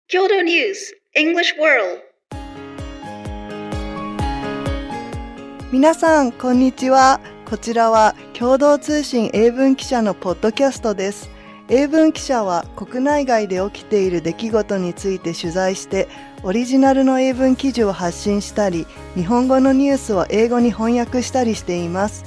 Kyodo News English World。 皆さんこんにちは。こちらは共同通信英文記者のポッドキャストです。英文記者は国内外で起きている出来事について取材してオリジナルの英文記事を発信したり、日本語のニュースを英語に翻訳したりしています。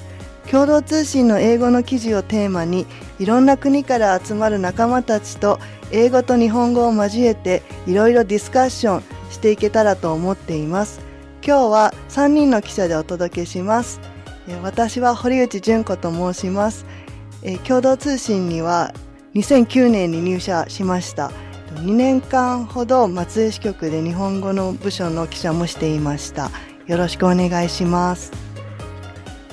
共同通信の英語の記事をテーマに、いろんな国から集まる仲間たちと英語と日本語を交えていろいろディスカッションしていけたらと思っています。今日は3人の記者でお届けします。私は堀内純子と申します。共同通信には2009年に入社しました。2年間ほど松江支局で日本語の部署の記者もしていました。よろしくお願いします。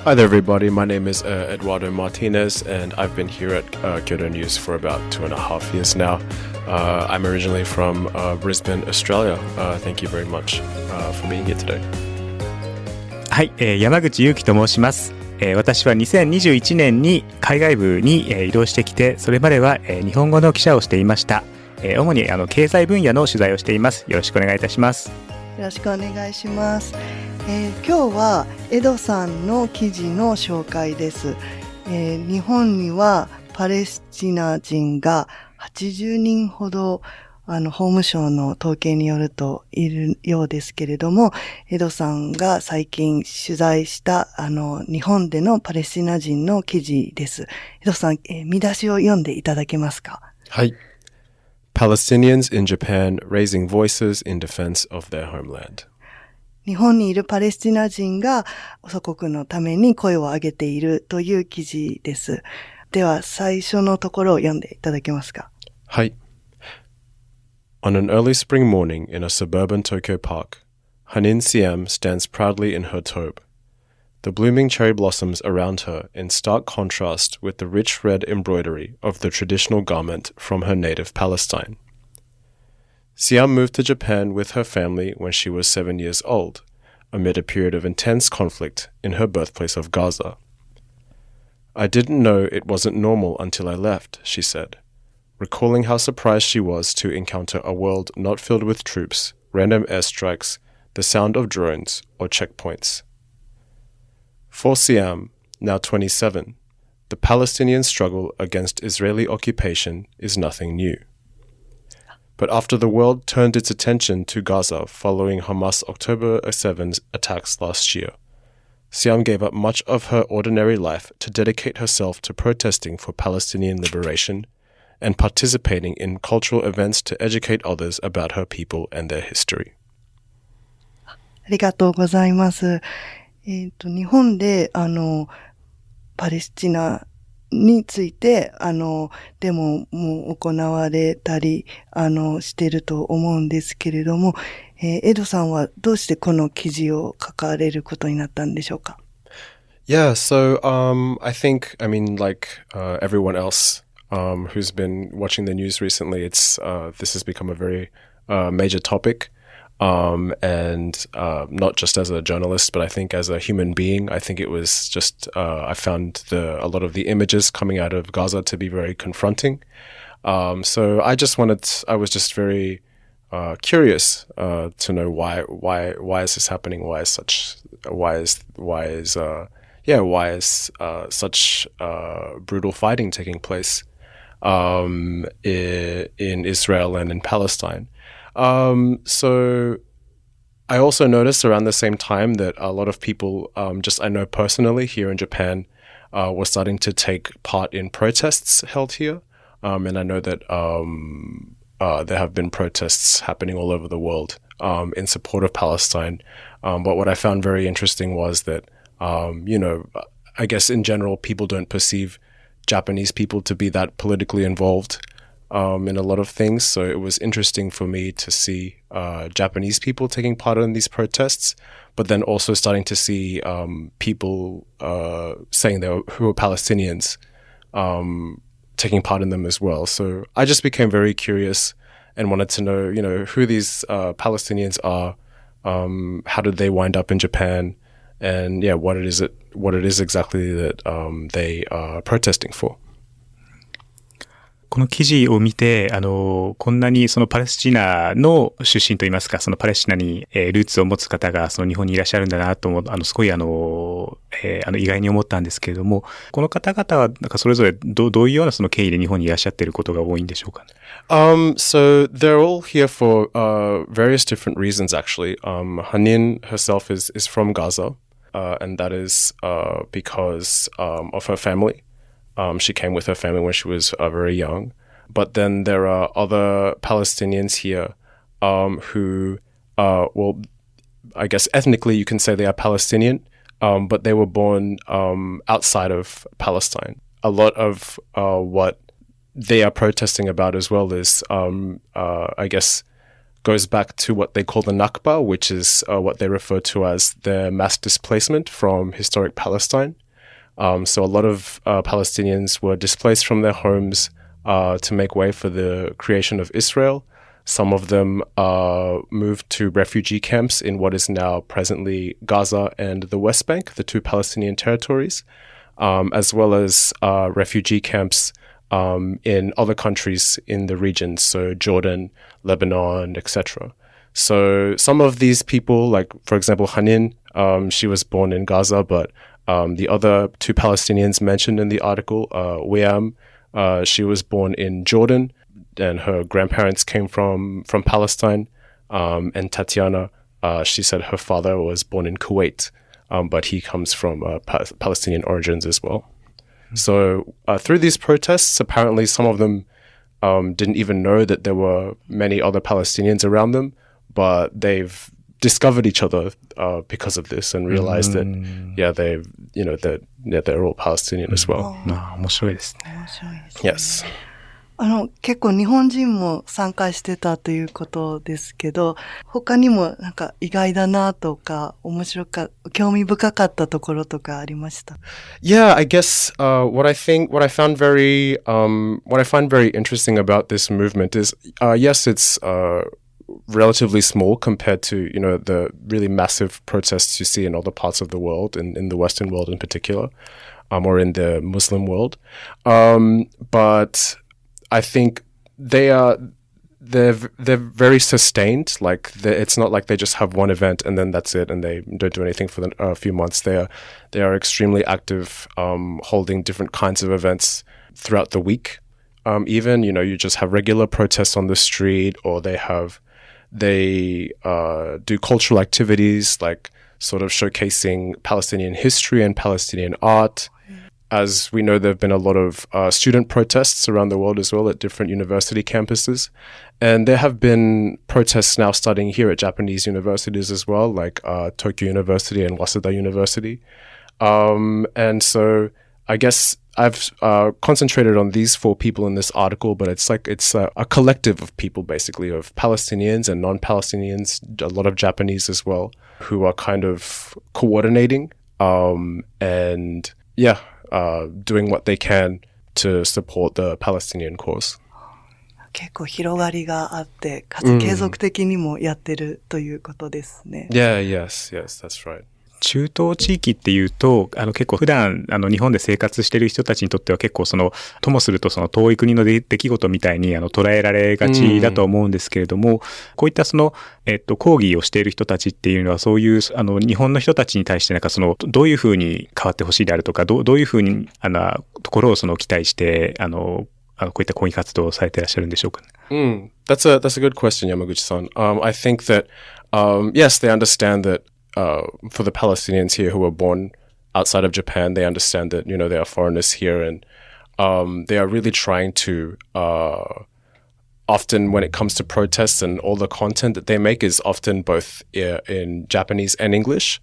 Hi there, everybody. My name is Eduardo Martinez, and I've been here at Kyodo News for about 2.5 years now. I'm originally from Brisbane, Australia. Thank you very much for being here today. はい、山口祐希と申します。私は2021年に海外部に移動してきて、それまでは日本語の記者をしていました。主に経済分野の取材をしています。よろしくお願いいたします。よろしくお願いします。今日はエドさんの記事の紹介です。日本にはパレスチナ人が80人ほど法務省の統計によるといるようですけれども、エドさんが最近取材した日本でのパレスチナ人の記事です。エドさん、見出しを読んでいただけますか？はい。Palestinians in Japan raising voices in defense of their homeland。日本にいるパレスチナ人が祖国のために声を上げているという記事です。では最初のところを読んでいただけますか？はい。On an early spring morning in a suburban Tokyo park, Hanin Siam stands proudly in her tobe, the blooming cherry blossoms around her in stark contrast with the rich red embroidery of the traditional garment from her native Palestine. Siam moved to Japan with her family when she was 7 years old, amid a period of intense conflict in her birthplace of Gaza. I didn't know it wasn't normal until I left, she said, recalling how surprised she was to encounter a world not filled with troops, random airstrikes, the sound of drones, or checkpoints. For Siam, now 27, the Palestinian struggle against Israeli occupation is nothing new. But after the world turned its attention to Gaza following Hamas October 7's attacks last year, Siam gave up much of her ordinary life to dedicate herself to protesting for Palestinian liberation and participating in cultural events to educate others about her people and their history. ありがとうございます。日本でパレスチナについてデモも行われたりしていると思うんですけれども、エドさんはどうしてこの記事を書かれることになったんでしょうか？ Yeah, so I think, like everyone else who's been watching the news recently, this has become a very major topic. And not just as a journalist, but I think as a human being, I think it was just, I found a lot of the images coming out of Gaza to be very confronting. So I was just very curious to know why is this happening? Why is such brutal fighting taking place in Israel and in Palestine? So I also noticed around the same time that a lot of people, I know personally here in Japan, were starting to take part in protests held here. And I know that there have been protests happening all over the world in support of Palestine. But what I found very interesting was that, I guess in general, people don't perceive Japanese people to be that politically involved in a lot of things. So it was interesting for me to see Japanese people taking part in these protests, but then also starting to see people saying who are Palestinians taking part in them as well. So I just became very curious and wanted to know, who these Palestinians are, how did they wind up in Japan, and what it is exactly that they are protesting for. この記事を見て、こんなにそのパレスチナの出身といいますか、そのパレスチナに、ルーツを持つ方がその日本にいらっしゃるんだなと思う、すごい意外に思ったんですけれども、この方々はなんかそれぞれどういうようなその経緯で日本にいらっしゃっていることが多いんでしょうかね。So they're all here for various different reasons actually. Hanin herself is from Gaza, and that is because of her family. She came with her family when she was very young. But then there are other Palestinians here who, well, I guess ethnically you can say they are Palestinian, but they were born outside of Palestine. A lot of what they are protesting about as well is, I guess, goes back to what they call the Nakba, which is what they refer to as the mass displacement from historic Palestine. So a lot of Palestinians were displaced from their homes to make way for the creation of Israel. Some of them moved to refugee camps in what is now presently Gaza and the West Bank, the two Palestinian territories, as well as refugee camps in other countries in the region, so Jordan, Lebanon, etc. So some of these people, like for example Hanin, she was born in Gaza, but the other two Palestinians mentioned in the article, Wiam, she was born in Jordan, and her grandparents came from Palestine. And Tatiana, she said her father was born in Kuwait, but he comes from Palestinian origins as well. So through these protests, apparently some of them didn't even know that there were many other Palestinians around them, but they've discovered each other because of this and realized that, they're all Palestinian as well. 面白いですね。面白いですね。 Yes. 結構日本人も参加してたということですけど、他にもなんか意外だなとか、興味深かったところとかありました？ Yeah, I guess what I find very interesting about this movement is, yes, it's relatively small compared to, the really massive protests you see in other parts of the world, in the Western world in particular, or in the Muslim world. But I think they're very sustained. Like it's not like they just have one event and then that's it, and they don't do anything for a few months. They are extremely active, holding different kinds of events throughout the week. Even you just have regular protests on the street, or they do cultural activities like sort of showcasing Palestinian history and Palestinian art. As we know, there have been a lot of student protests around the world as well at different university campuses. And there have been protests now starting here at Japanese universities as well, like Tokyo University and Waseda University. And so I guess I've concentrated on these four people in this article, but it's a collective of people, basically, of Palestinians and non-Palestinians, a lot of Japanese as well, who are kind of coordinating doing what they can to support the Palestinian cause. 結構広がりがあって、かつ継続的にもやってるということですね。Yeah, yes, that's right. 中東地域っていうと、結構普段日本で生活している人たちにとっては結構ともすると遠い国の出来事みたいに捉えられがちだと思うんですけれども、こういった抗議をしている人たちっていうのは、そういう日本の人たちに対してなんかどういうふうに変わってほしいであるとか、どういうふうにところを期待してこういった抗議活動をされていらっしゃるんでしょうかね。That's a good question, Yamaguchi-san. I think that yes, they understand that. For the Palestinians here who were born outside of Japan, they understand that, they are foreigners here, and they are really trying to, often when it comes to protests and all the content that they make is often both in Japanese and English.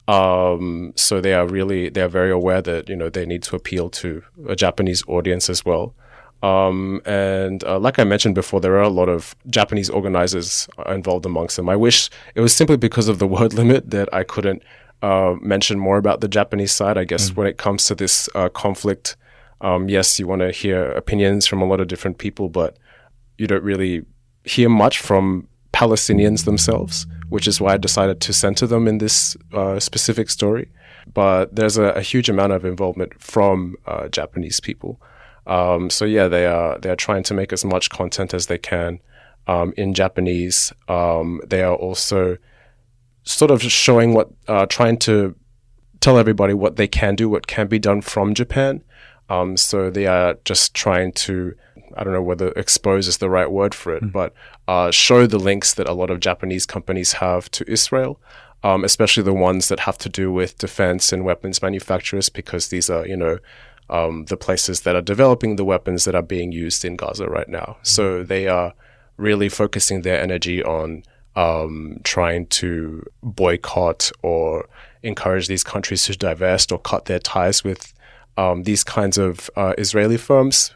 So they are very aware that, they need to appeal to a Japanese audience as well. And like I mentioned before, there are a lot of Japanese organizers involved amongst them. I wish it was simply because of the word limit that I couldn't mention more about the Japanese side. I guess when it comes to this conflict, yes, you want to hear opinions from a lot of different people, but you don't really hear much from Palestinians themselves, which is why I decided to center them in this specific story. But there's a huge amount of involvement from Japanese people. So yeah, they are trying to make as much content as they can in Japanese. They are also sort of showing trying to tell everybody what they can do, what can be done from Japan. So they are just trying to, I don't know whether expose is the right word for it, but show the links that a lot of Japanese companies have to Israel, especially the ones that have to do with defense and weapons manufacturers, because these are, the places that are developing the weapons that are being used in Gaza right now. So they are really focusing their energy on trying to boycott or encourage these countries to divest or cut their ties with these kinds of Israeli firms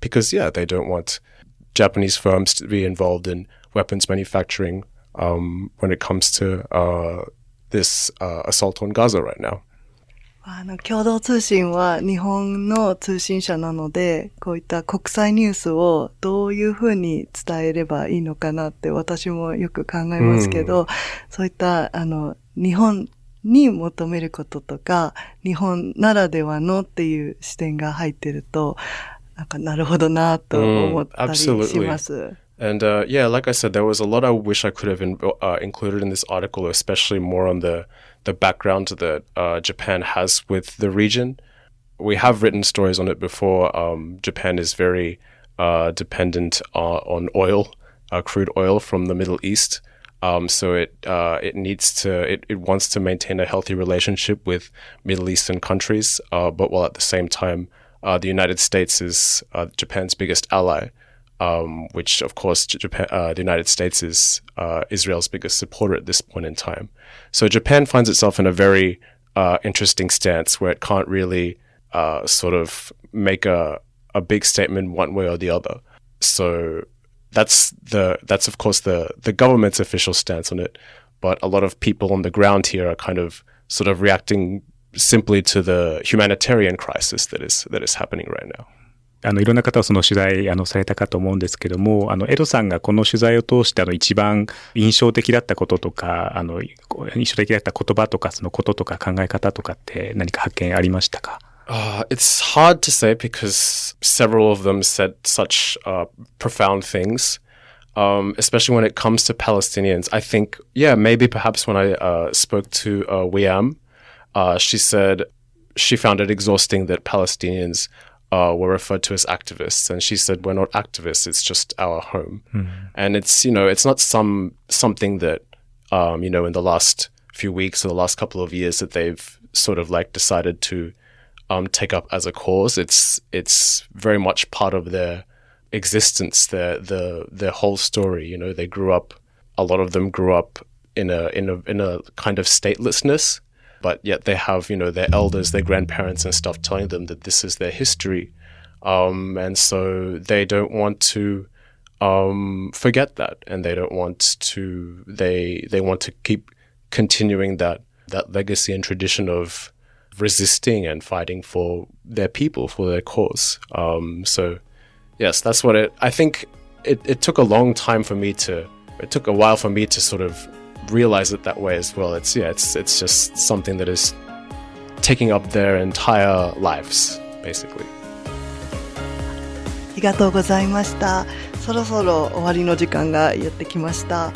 because, they don't want Japanese firms to be involved in weapons manufacturing when it comes to this assault on Gaza right now. 共同通信は日本の通信社なので、こういった国際ニュースをどういうふうに伝えればいいのかなって私もよく考えますけど、そういった日本に求めることとか、日本ならではのっていう視点が入ってると、なるほどなと思ったりします。And like I said, there was a lot I wish I could have included in this article, especially more on the background that Japan has with the region. We have written stories on it before. Japan is very dependent on oil, crude oil from the Middle East. So it wants to maintain a healthy relationship with Middle Eastern countries, but while at the same time, the United States is Japan's biggest ally. Which, of course, the United States is Israel's biggest supporter at this point in time. So Japan finds itself in a very interesting stance where it can't really sort of make a big statement one way or the other. So that's of course the government's official stance on it. But a lot of people on the ground here are kind of sort of reacting simply to the humanitarian crisis that is happening right now. いろんな方をその取材されたかと思うんですけども、エドさんがこの取材を通して一番印象的だったこととか、印象的だった言葉とかそのこととか考え方とかって何か発見ありましたか？It's hard to say because several of them said such profound things, especially when it comes to Palestinians. I think, maybe perhaps when I spoke to Wiam, she said she found it exhausting that Palestinians were referred to as activists, and she said we're not activists, it's just our home. And it's it's not something that in the last few weeks or the last couple of years that they've sort of like decided to take up as a cause. It's very much part of their existence, their whole story. They grew up, a lot of them grew up in a kind of statelessness, but yet they have, their elders, their grandparents and stuff telling them that this is their history. And so they don't want to forget that, and they don't want to, they want to keep continuing that legacy and tradition of resisting and fighting for their people, for their cause. So yes, that's what I think it took a long time for me it took a while for me to sort of realize it that way as well. It's just something that is taking up their entire lives, basically. ありがとうございました。そろそろ終わりの時間がやってきました。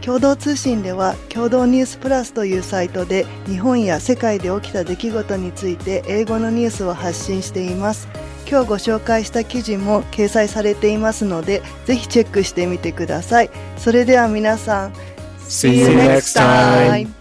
共同通信では共同ニュースプラスというサイトで日本や世界で起きた出来事について英語のニュースを発信しています。今日ご紹介した記事も掲載されていますので、ぜひチェックしてみてください。それでは皆さん、See you next time!